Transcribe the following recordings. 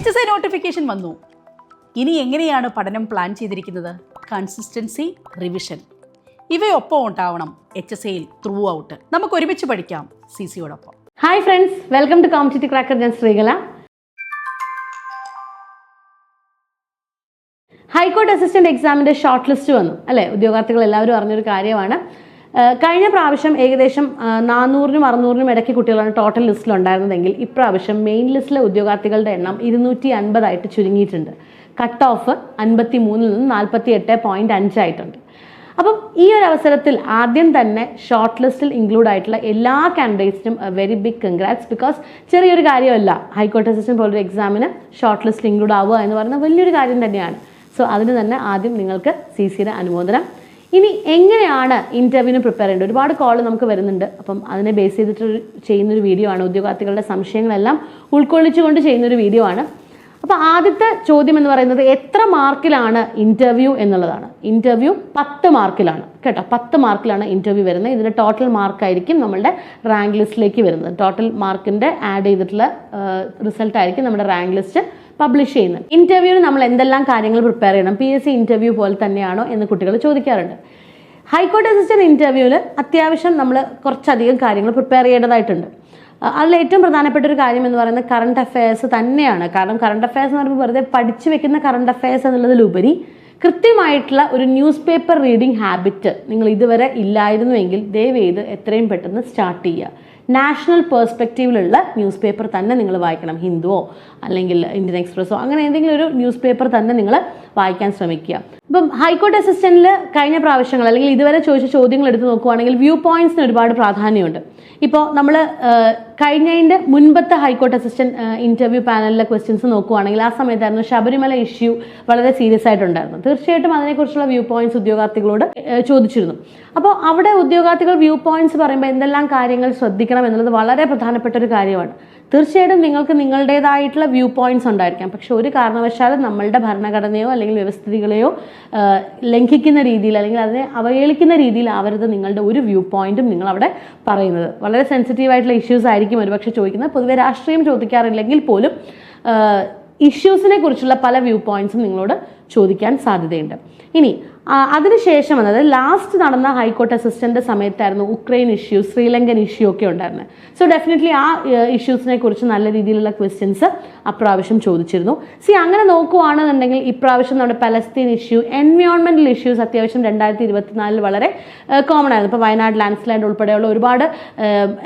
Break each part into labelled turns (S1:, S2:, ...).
S1: HSI notification വന്നു. ഇനി എങ്ങനെയാണ് പഠനം പ്ലാൻ ചെയ്തിരിക്കുന്നത്? കൺസിസ്റ്റൻസി, റിവിഷൻ ഇവയൊപ്പം ഉണ്ടാവണം HSIയിൽ ത്രൂ ഔട്ട്. നമുക്ക് ഒരുമിച്ച് പഠിക്കാം CCയോടൊപ്പം.
S2: Hi friends, welcome to competitive cracker. ഞാൻ ശ്രീകല. ഹൈക്കോർട്ട് അസിസ്റ്റന്റ് എക്സാമിന്റെ ഷോർട്ട് ലിസ്റ്റ് വന്നു അല്ലേ? ഉദ്യോഗാർത്ഥികൾ എല്ലാവരും അറിഞ്ഞൊരു കാര്യമാണ്. കഴിഞ്ഞ പ്രാവശ്യം ഏകദേശം 400-നും 600-നും ഇടയ്ക്ക് കുട്ടികളാണ് ടോട്ടൽ ലിസ്റ്റിൽ ഉണ്ടായിരുന്നതെങ്കിൽ ഇപ്രാവശ്യം മെയിൻ ലിസ്റ്റിലെ ഉദ്യോഗാർത്ഥികളുടെ എണ്ണം 250 ആയിട്ട് ചുരുങ്ങിയിട്ടുണ്ട്. കട്ട് ഓഫ് 53-ൽ നിന്ന് 48.5 ആയിട്ടുണ്ട്. അപ്പം ഈ ഒരു അവസരത്തിൽ ആദ്യം തന്നെ ഷോർട്ട് ലിസ്റ്റിൽ ഇൻക്ലൂഡ് ആയിട്ടുള്ള എല്ലാ കാൻഡിഡേറ്റ്സിനും വെരി ബിഗ് കൺഗ്രാറ്റ്സ്. ബിക്കോസ് ചെറിയൊരു കാര്യമല്ല ഹൈക്കോർട്ട് അസിസ്റ്റന്റ് പോലൊരു എക്സാമിന് ഷോർട്ട് ലിസ്റ്റിൽ ഇൻക്ലൂഡ് ആവുക എന്ന് പറയുന്നത് വലിയൊരു കാര്യം തന്നെയാണ്. സോ അതിന് തന്നെ ആദ്യം നിങ്ങൾക്ക് CCയുടെ അനുമോദനം. ഇനി എങ്ങനെയാണ് ഇൻ്റർവ്യൂവിന് പ്രിപ്പയർ ചെയ്യേണ്ടത്? ഒരുപാട് കോൾ നമുക്ക് വരുന്നുണ്ട്. അപ്പം അതിനെ ബേസ് ചെയ്തിട്ട് ചെയ്യുന്നൊരു വീഡിയോ ആണ്. ഉദ്യോഗാർത്ഥികളുടെ സംശയങ്ങളെല്ലാം ഉൾക്കൊള്ളിച്ചുകൊണ്ട് ചെയ്യുന്നൊരു വീഡിയോ ആണ്. അപ്പോൾ ആദ്യത്തെ ചോദ്യം എന്ന് പറയുന്നത് എത്ര മാർക്കിലാണ് ഇൻ്റർവ്യൂ എന്നുള്ളതാണ്. ഇൻ്റർവ്യൂ 10 മാർക്കിലാണ് കേട്ടോ. 10 മാർക്കിലാണ് ഇൻ്റർവ്യൂ വരുന്നത്. ഇതിൻ്റെ ടോട്ടൽ മാർക്കായിരിക്കും നമ്മളുടെ റാങ്ക് ലിസ്റ്റിലേക്ക് വരുന്നത്. ടോട്ടൽ മാർക്കിൻ്റെ ആഡ് ചെയ്തിട്ടുള്ള റിസൾട്ട് ആയിരിക്കും നമ്മുടെ റാങ്ക് ലിസ്റ്റ് പബ്ലിഷ് ചെയ്യുന്നത്. ഇൻ്റർവ്യൂവിന് നമ്മൾ എന്തെല്ലാം കാര്യങ്ങൾ പ്രിപ്പയർ ചെയ്യണം? PSC ഇൻ്റർവ്യൂ പോലെ തന്നെയാണോ എന്ന് കുട്ടികൾ ചോദിക്കാറുണ്ട്. ഹൈക്കോർട്ട് അസിസ്റ്റന്റ് ഇൻ്റർവ്യൂവിൽ അത്യാവശ്യം നമ്മൾ കുറച്ചധികം കാര്യങ്ങൾ പ്രിപ്പയർ ചെയ്യേണ്ടതായിട്ടുണ്ട്. അതിൽ ഏറ്റവും പ്രധാനപ്പെട്ട ഒരു കാര്യം എന്ന് പറയുന്നത് കറണ്ട് അഫയേഴ്സ് തന്നെയാണ്. കാരണം കറണ്ട് അഫയേഴ്സ് എന്ന് പറയുമ്പോൾ വെറുതെ പഠിച്ചു വെക്കുന്ന കറണ്ട് അഫയേഴ്സ് എന്നുള്ളതിലുപരി കൃത്യമായിട്ടുള്ള ഒരു ന്യൂസ് പേപ്പർ റീഡിംഗ് ഹാബിറ്റ് നിങ്ങൾ ഇതുവരെ ഇല്ലായിരുന്നുവെങ്കിൽ ദയവേത് എത്രയും പെട്ടെന്ന് സ്റ്റാർട്ട് ചെയ്യുക. നാഷണൽ പേഴ്സ്പെക്റ്റീവിലുള്ള ന്യൂസ് പേപ്പർ തന്നെ നിങ്ങൾ വായിക്കണം. ഹിന്ദുവോ അല്ലെങ്കിൽ ഇന്ത്യൻ എക്സ്പ്രസ്സോ അങ്ങനെ ഏതെങ്കിലും ഒരു ന്യൂസ് പേപ്പർ തന്നെ നിങ്ങൾ വായിക്കാൻ ശ്രമിക്കുക. ഇപ്പം ഹൈക്കോർട്ട് അസിസ്റ്റന്റിൽ കഴിഞ്ഞ പ്രാവശ്യങ്ങൾ അല്ലെങ്കിൽ ഇതുവരെ ചോദിച്ച ചോദ്യങ്ങൾ എടുത്ത് നോക്കുകയാണെങ്കിൽ വ്യൂ പോയിന്റ്സിന് ഒരുപാട് പ്രാധാന്യമുണ്ട്. ഇപ്പോൾ നമ്മൾ കഴിഞ്ഞതിൻ്റെ മുൻപത്തെ ഹൈക്കോർട്ട് അസിസ്റ്റന്റ് ഇന്റർവ്യൂ പാനലിലെ ക്വസ്റ്റ്യൻസ് നോക്കുകയാണെങ്കിൽ ആ സമയത്തായിരുന്നു ശബരിമല ഇഷ്യൂ വളരെ സീരിയസ് ആയിട്ടുണ്ടായിരുന്നു. തീർച്ചയായിട്ടും അതിനെക്കുറിച്ചുള്ള വ്യൂ പോയിന്റ്സ് ഉദ്യോഗാർത്ഥികളോട് ചോദിച്ചിരുന്നു. അപ്പോൾ അവിടെ ഉദ്യോഗാർത്ഥികൾ വ്യൂ പോയിന്റ്സ് പറയുമ്പോൾ എന്തെല്ലാം കാര്യങ്ങൾ ശ്രദ്ധിക്കണം എന്നുള്ളത് വളരെ പ്രധാനപ്പെട്ട ഒരു കാര്യമാണ്. തീർച്ചയായിട്ടും നിങ്ങൾക്ക് നിങ്ങളുടേതായിട്ടുള്ള വ്യൂ പോയിന്റ്സ് ഉണ്ടായിരിക്കാം. പക്ഷെ ഒരു കാരണവശാലും നമ്മളുടെ ഭരണഘടനയോ അല്ലെങ്കിൽ വ്യവസ്ഥിതികളെയോ ലംഘിക്കുന്ന രീതിയിൽ അല്ലെങ്കിൽ അതിനെ അവഹേളിക്കുന്ന രീതിയിൽ ആവരുത് നിങ്ങളുടെ ഒരു വ്യൂ പോയിന്റും നിങ്ങൾ അവിടെ പറയുന്നത്. വളരെ സെൻസിറ്റീവ് ആയിട്ടുള്ള ഇഷ്യൂസ് ആയിരിക്കും ഒരുപക്ഷെ ചോദിക്കുന്നത്. പൊതുവെ രാഷ്ട്രീയം ചോദിക്കാറില്ലെങ്കിൽ പോലും ഇഷ്യൂസിനെ കുറിച്ചുള്ള പല വ്യൂ പോയിന്റ്സും നിങ്ങളോട് ചോദിക്കാൻ സാധ്യതയുണ്ട്. ഇനി അതിനുശേഷം വന്നത് ലാസ്റ്റ് നടന്ന ഹൈക്കോർട്ട് അസിസ്റ്റന്റ് സമയത്തായിരുന്നു ഉക്രൈൻ ഇഷ്യൂ, ശ്രീലങ്കൻ ഇഷ്യൂ ഒക്കെ ഉണ്ടായിരുന്നത്. സോ ഡെഫിനറ്റ്ലി ആ ഇഷ്യൂസിനെ കുറിച്ച് നല്ല രീതിയിലുള്ള ക്വസ്റ്റ്യൻസ് അപ്രാവശ്യം ചോദിച്ചിരുന്നു. അങ്ങനെ നോക്കുകയാണെന്നുണ്ടെങ്കിൽ ഇപ്രാവശ്യം നമ്മുടെ പലസ്തീൻ ഇഷ്യൂ, എൻവയോൺമെന്റൽ ഇഷ്യൂസ് അത്യാവശ്യം 2024 വളരെ കോമൺ ആയിരുന്നു. ഇപ്പോൾ വയനാട് ലാൻഡ്സ്ലൈഡ് ഉൾപ്പെടെയുള്ള ഒരുപാട്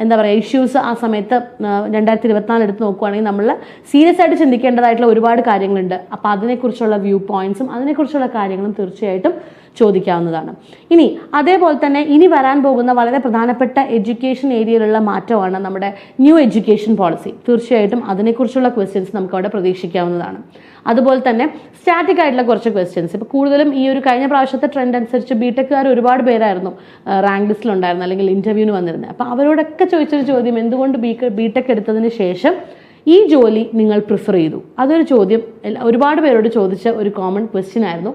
S2: എന്താ പറയുക ഇഷ്യൂസ് ആ സമയത്ത് 2024 എടുത്ത് നോക്കുകയാണെങ്കിൽ നമ്മൾ സീരിയസ് ആയിട്ട് ചിന്തിക്കേണ്ടതായിട്ടുള്ള ഒരുപാട് കാര്യങ്ങളുണ്ട്. അപ്പോൾ അതിനെക്കുറിച്ചുള്ള വ്യൂ പോയിന്റ്സും അതിനെക്കുറിച്ചുള്ള കാര്യങ്ങളും തീർച്ചയായിട്ടും ചോദിക്കാവുന്നതാണ്. ഇനി അതേപോലെ തന്നെ ഇനി വരാൻ പോകുന്ന വളരെ പ്രധാനപ്പെട്ട എഡ്യൂക്കേഷൻ ഏരിയയിലുള്ള മാറ്റമാണ് നമ്മുടെ ന്യൂ എഡ്യൂക്കേഷൻ പോളിസി. തീർച്ചയായിട്ടും അതിനെക്കുറിച്ചുള്ള ക്വസ്റ്റ്യൻസ് നമുക്ക് അവിടെ പ്രതീക്ഷിക്കാവുന്നതാണ്. അതുപോലെ തന്നെ സ്റ്റാറ്റിക് ആയിട്ടുള്ള കുറച്ച് ക്വസ്റ്റ്യൻസ്. ഇപ്പോൾ കൂടുതലും ഈ ഒരു കഴിഞ്ഞ പ്രാവശ്യത്തെ ട്രെൻഡ് അനുസരിച്ച് ബിടെക്കുകാർ ഒരുപാട് പേരായിരുന്നു റാങ്ക് ലിസ്റ്റിലുണ്ടായിരുന്നു അല്ലെങ്കിൽ ഇൻ്റർവ്യൂവിന് വന്നിരുന്നത്. അപ്പോൾ അവരോടൊക്കെ ചോദിച്ചൊരു ചോദ്യം, എന്തുകൊണ്ട് ബിടെക് എടുത്തതിന് ശേഷം ഈ ജോലി നിങ്ങൾ പ്രിഫർ ചെയ്തു? അതൊരു ചോദ്യം ഒരുപാട് പേരോട് ചോദിച്ച ഒരു കോമൺ ക്വസ്റ്റ്യൻ ആയിരുന്നു.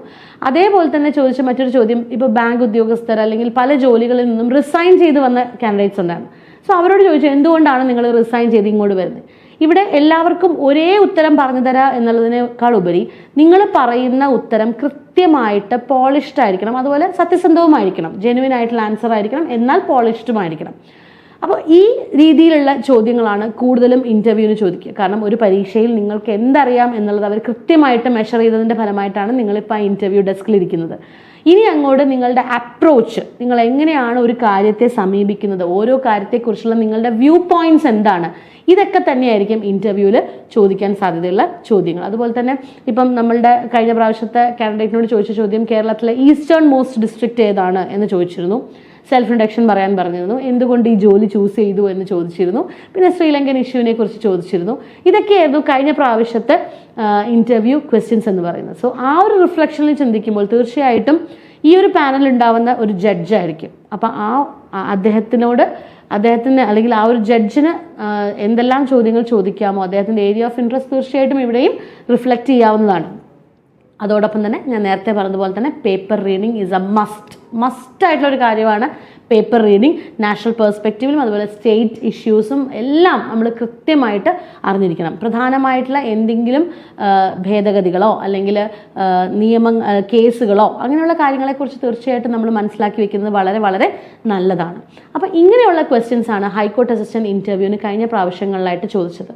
S2: അതേപോലെ തന്നെ ചോദിച്ച മറ്റൊരു ചോദ്യം, ഇപ്പോൾ ബാങ്ക് ഉദ്യോഗസ്ഥർ അല്ലെങ്കിൽ പല ജോലികളിൽ നിന്നും റിസൈൻ ചെയ്ത് വന്ന കാൻഡിഡേറ്റ്സ് ഉണ്ടായിരുന്നു. സോ അവരോട് ചോദിച്ചു, എന്തുകൊണ്ടാണ് നിങ്ങൾ റിസൈൻ ചെയ്ത് ഇങ്ങോട്ട് വരുന്നത്? ഇവിടെ എല്ലാവർക്കും ഒരേ ഉത്തരം പറഞ്ഞു തരാ എന്നുള്ളതിനേക്കാൾ ഉപരി നിങ്ങൾ പറയുന്ന ഉത്തരം കൃത്യമായിട്ട് പോളിഷ്ഡ് ആയിരിക്കണം, അതുപോലെ സത്യസന്ധവുമായിരിക്കണം, ജെനുവിൻ ആയിട്ടുള്ള ആൻസർ ആയിരിക്കണം, എന്നാൽ പോളിഷ്ഡുമായിരിക്കണം. അപ്പോൾ ഈ രീതിയിലുള്ള ചോദ്യങ്ങളാണ് കൂടുതലും ഇൻ്റർവ്യൂവിന് ചോദിക്കുക. കാരണം ഒരു പരീക്ഷയിൽ നിങ്ങൾക്ക് എന്തറിയാം എന്നുള്ളത് അവർ കൃത്യമായിട്ട് മെഷർ ചെയ്തതിൻ്റെ ഫലമായിട്ടാണ് നിങ്ങളിപ്പോൾ ആ ഇൻ്റർവ്യൂ ഡെസ്കിലിരിക്കുന്നത്. ഇനി അങ്ങോട്ട് നിങ്ങളുടെ അപ്രോച്ച്, നിങ്ങൾ എങ്ങനെയാണ് ഒരു കാര്യത്തെ സമീപിക്കുന്നത്, ഓരോ കാര്യത്തെക്കുറിച്ചുള്ള നിങ്ങളുടെ വ്യൂ പോയിന്റ്സ് എന്താണ്, ഇതൊക്കെ തന്നെയായിരിക്കും ഇൻ്റർവ്യൂവിൽ ചോദിക്കാൻ സാധ്യതയുള്ള ചോദ്യങ്ങൾ. അതുപോലെ തന്നെ ഇപ്പം നമ്മളുടെ കഴിഞ്ഞ പ്രാവശ്യത്തെ കാൻഡിഡേറ്റിനോട് ചോദിച്ച ചോദ്യം കേരളത്തിലെ ഈസ്റ്റേൺ മോസ്റ്റ് ഡിസ്ട്രിക്റ്റ് ഏതാണ് എന്ന് ചോദിച്ചിരുന്നു. സെൽഫ് ഇൻട്രൊഡക്ഷൻ പറയാൻ പറഞ്ഞിരുന്നു. എന്തുകൊണ്ട് ഈ ജോലി ചൂസ് ചെയ്തു എന്ന് ചോദിച്ചിരുന്നു. പിന്നെ ശ്രീലങ്കൻ ഇഷ്യൂവിനെ കുറിച്ച് ചോദിച്ചിരുന്നു. ഇതൊക്കെയായിരുന്നു കഴിഞ്ഞ പ്രാവശ്യത്തെ ഇൻ്റർവ്യൂ ക്വസ്റ്റ്യൻസ് എന്ന് പറയുന്നത്. സോ ആ ഒരു റിഫ്ലക്ഷനിൽ ചിന്തിക്കുമ്പോൾ തീർച്ചയായിട്ടും ഈ ഒരു പാനൽ ഉണ്ടാവുന്ന ഒരു ജഡ്ജായിരിക്കും. അപ്പം അദ്ദേഹത്തിന് അല്ലെങ്കിൽ ആ ഒരു ജഡ്ജിന് എന്തെല്ലാം ചോദ്യങ്ങൾ ചോദിക്കാമോ, അദ്ദേഹത്തിൻ്റെ ഏരിയ ഓഫ് ഇൻട്രസ്റ്റ് തീർച്ചയായിട്ടും ഇവിടെയും റിഫ്ലക്റ്റ് ചെയ്യാവുന്നതാണ്. അതോടൊപ്പം തന്നെ ഞാൻ നേരത്തെ പറഞ്ഞതുപോലെ തന്നെ paper reading is a must. മസ്റ്റായിട്ടുള്ളൊരു കാര്യമാണ് പേപ്പർ റീഡിങ്. നാഷണൽ പെർസ്പെക്റ്റീവിലും അതുപോലെ സ്റ്റേറ്റ് ഇഷ്യൂസും എല്ലാം നമ്മൾ കൃത്യമായിട്ട് അറിഞ്ഞിരിക്കണം. പ്രധാനമായിട്ടുള്ള എന്തെങ്കിലും ഭേദഗതികളോ അല്ലെങ്കിൽ കേസുകളോ അങ്ങനെയുള്ള കാര്യങ്ങളെക്കുറിച്ച് തീർച്ചയായിട്ടും നമ്മൾ മനസ്സിലാക്കി വെക്കുന്നത് വളരെ വളരെ നല്ലതാണ്. അപ്പോൾ ഇങ്ങനെയുള്ള ക്വസ്റ്റ്യൻസ് ആണ് ഹൈക്കോർട്ട് അസിസ്റ്റന്റ് ഇൻ്റർവ്യൂവിന് കഴിഞ്ഞ പ്രാവശ്യങ്ങളിലായിട്ട് ചോദിച്ചത്.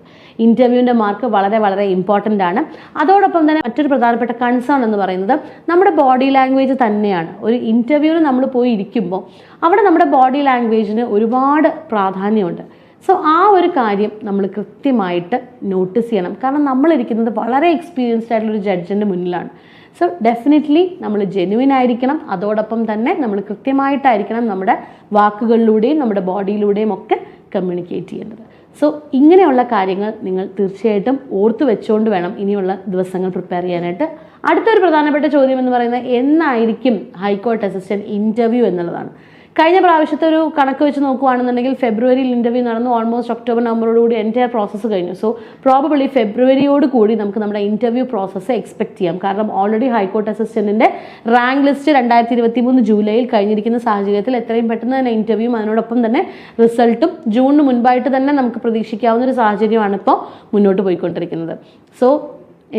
S2: ഇൻ്റർവ്യൂവിൻ്റെ മാർക്ക് വളരെ വളരെ ഇമ്പോർട്ടൻ്റ് ആണ്. അതോടൊപ്പം തന്നെ മറ്റൊരു പ്രധാനപ്പെട്ട കൺസേൺ എന്ന് പറയുന്നത് നമ്മുടെ ബോഡി ലാംഗ്വേജ് തന്നെയാണ്. ഒരു ഇൻ്റർവ്യൂവിന് നമ്മൾ പോയി ഇരിക്കുമ്പോൾ അവിടെ നമ്മുടെ ബോഡി ലാംഗ്വേജിന് ഒരുപാട് പ്രാധാന്യമുണ്ട്. സോ ആ ഒരു കാര്യം നമ്മൾ കൃത്യമായിട്ട് നോട്ടീസ് ചെയ്യണം. കാരണം നമ്മളിരിക്കുന്നത് വളരെ എക്സ്പീരിയൻസ്ഡ് ആയിട്ടുള്ളൊരു ജഡ്ജിൻ്റെ മുന്നിലാണ്. സോ ഡെഫിനറ്റ്ലി നമ്മൾ ജെന്യുവിൻ ആയിരിക്കണം. അതോടൊപ്പം തന്നെ നമ്മൾ കൃത്യമായിട്ടായിരിക്കണം നമ്മുടെ വാക്കുകളിലൂടെയും നമ്മുടെ ബോഡിയിലൂടെയും ഒക്കെ കമ്മ്യൂണിക്കേറ്റ് ചെയ്യേണ്ടത്. സോ ഇങ്ങനെയുള്ള കാര്യങ്ങൾ നിങ്ങൾ തീർച്ചയായിട്ടും ഓർത്തു വെച്ചുകൊണ്ട് വേണം ഇനിയുള്ള ദിവസങ്ങൾ പ്രിപ്പയർ ചെയ്യാനായിട്ട്. അടുത്തൊരു പ്രധാനപ്പെട്ട ചോദ്യം എന്ന് പറയുന്നത് എന്നായിരിക്കും ഹൈക്കോർട്ട് അസിസ്റ്റന്റ് ഇൻ്റർവ്യൂ എന്നുള്ളതാണ്. കഴിഞ്ഞ പ്രാവശ്യത്തെ ഒരു കണക്ക് വെച്ച് നോക്കുകയാണെന്നുണ്ടെങ്കിൽ ഫെബ്രുവരിയിൽ ഇൻ്റർവ്യൂ നടന്നു. ഓൾമോസ്റ്റ് ഒക്ടോബർ നവംബറോടുകൂടി എൻറ്റയർ പ്രോസസ്സ് കഴിഞ്ഞു. സോ പ്രോബബിളി ഫെബ്രുവരിയോട് കൂടി നമുക്ക് നമ്മുടെ ഇൻ്റർവ്യൂ പ്രോസസ്സ് എക്സ്പെക്ട് ചെയ്യാം. കാരണം ഓൾറെഡി ഹൈക്കോർട്ട് അസിസ്റ്റന്റിൻ്റെ റാങ്ക് ലിസ്റ്റ് 2023 ജൂലൈയിൽ കഴിഞ്ഞിരിക്കുന്ന സാഹചര്യത്തിൽ എത്രയും പെട്ടെന്ന് തന്നെ ഇൻ്റർവ്യൂവും അതിനോടൊപ്പം തന്നെ റിസൾട്ടും ജൂണിന് മുൻപായിട്ട് തന്നെ നമുക്ക് പ്രതീക്ഷിക്കാവുന്ന ഒരു സാഹചര്യമാണ് ഇപ്പോൾ മുന്നോട്ട് പോയിക്കൊണ്ടിരിക്കുന്നത്. സോ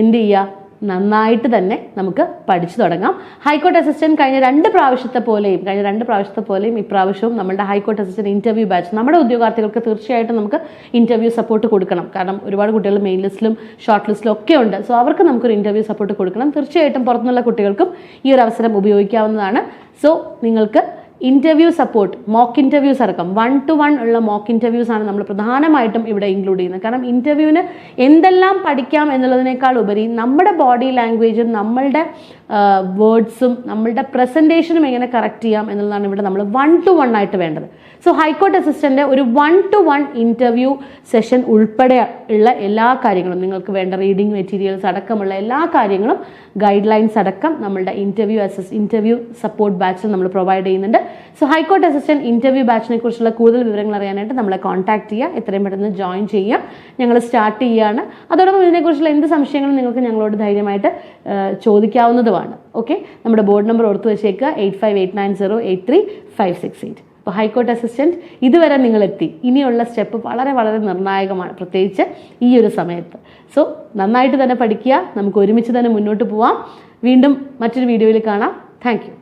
S2: എന്ത് ചെയ്യുക, നന്നായിട്ട് തന്നെ നമുക്ക് പഠിച്ചു തുടങ്ങാം. ഹൈക്കോർട്ട് അസിസ്റ്റന്റ് കഴിഞ്ഞ രണ്ട് പ്രാവശ്യത്തെ പോലെയും ഇപ്രാവശ്യവും നമ്മുടെ ഹൈക്കോർട്ട് അസിസ്റ്റന്റ് ഇൻ്റർവ്യൂ ബാച്ച് നമ്മുടെ ഉദ്യോഗാർത്ഥികൾക്ക് തീർച്ചയായിട്ടും നമുക്ക് ഇൻ്റർവ്യൂ സപ്പോർട്ട് കൊടുക്കണം. കാരണം ഒരുപാട് കുട്ടികൾ മെയിൻ ലിസ്റ്റിലും ഷോർട്ട് ലിസ്റ്റിലും ഒക്കെ ഉണ്ട്. സോ അവർക്ക് നമുക്കൊരു ഇൻ്റർവ്യൂ സപ്പോർട്ട് കൊടുക്കണം. തീർച്ചയായിട്ടും പുറത്തുനിന്നുള്ള കുട്ടികൾക്കും ഈ ഒരു അവസരം ഉപയോഗിക്കാവുന്നതാണ്. സോ നിങ്ങൾക്ക് ഇൻ്റർവ്യൂ സപ്പോർട്ട്, മോക്ക് ഇൻ്റർവ്യൂസ് അടക്കം 1-to-1 ഉള്ള മോക്ക് ഇൻ്റർവ്യൂസ് ആണ് നമ്മൾ പ്രധാനമായിട്ടും ഇവിടെ ഇൻക്ലൂഡ് ചെയ്യുന്നത്. കാരണം ഇൻ്റർവ്യൂവിന് എന്തെല്ലാം പഠിക്കാം എന്നുള്ളതിനേക്കാൾ ഉപരി നമ്മുടെ ബോഡി ലാംഗ്വേജും നമ്മളുടെ വേർഡ്സും നമ്മളുടെ പ്രസൻറ്റേഷനും എങ്ങനെ കറക്റ്റ് ചെയ്യാം എന്നുള്ളതാണ് ഇവിടെ നമ്മൾ 1-to-1 ആയിട്ട് വേണ്ടത്. സോ ഹൈക്കോർട്ട് അസിസ്റ്റൻ്റ് ഒരു 1-to-1 ഇൻ്റർവ്യൂ സെഷൻ ഉൾപ്പെടെ ഉള്ള എല്ലാ കാര്യങ്ങളും, നിങ്ങൾക്ക് വേണ്ട റീഡിംഗ് മെറ്റീരിയൽസ് അടക്കമുള്ള എല്ലാ കാര്യങ്ങളും, ഗൈഡ് ലൈൻസ് അടക്കം നമ്മളുടെ ഇൻ്റർവ്യൂ സപ്പോർട്ട് ബാച്ചിൽ നമ്മൾ പ്രൊവൈഡ് ചെയ്യുന്നുണ്ട്. സോ ഹൈക്കോർട്ട് അസിസ്റ്റന്റ് ഇൻ്റർവ്യൂ ബാച്ചിനെ കുറിച്ചുള്ള കൂടുതൽ വിവരങ്ങൾ അറിയാനായിട്ട് നമ്മളെ കോൺടാക്ട് ചെയ്യുക. എത്രയും പെട്ടെന്ന് ജോയിൻ ചെയ്യുക. ഞങ്ങൾ സ്റ്റാർട്ട് ചെയ്യുകയാണ്. അതോടൊപ്പം ഇതിനെക്കുറിച്ചുള്ള എന്ത് സംശയങ്ങളും നിങ്ങൾക്ക് ഞങ്ങളോട് ധൈര്യമായിട്ട് ചോദിക്കാവുന്നതുമാണ്. ഓക്കെ, നമ്മുടെ ബോർഡ് നമ്പർ ഓർത്ത് വെച്ചേക്കുക 8589083568. അപ്പോൾ ഹൈക്കോർട്ട് അസിസ്റ്റന്റ് ഇതുവരെ നിങ്ങളെത്തി. ഇനിയുള്ള സ്റ്റെപ്പ് വളരെ വളരെ നിർണായകമാണ്, പ്രത്യേകിച്ച് ഈ ഒരു സമയത്ത്. സോ നന്നായിട്ട് തന്നെ പഠിക്കുക. നമുക്ക് ഒരുമിച്ച് തന്നെ മുന്നോട്ട് പോവാം. വീണ്ടും മറ്റൊരു വീഡിയോയിൽ കാണാം. Thank you.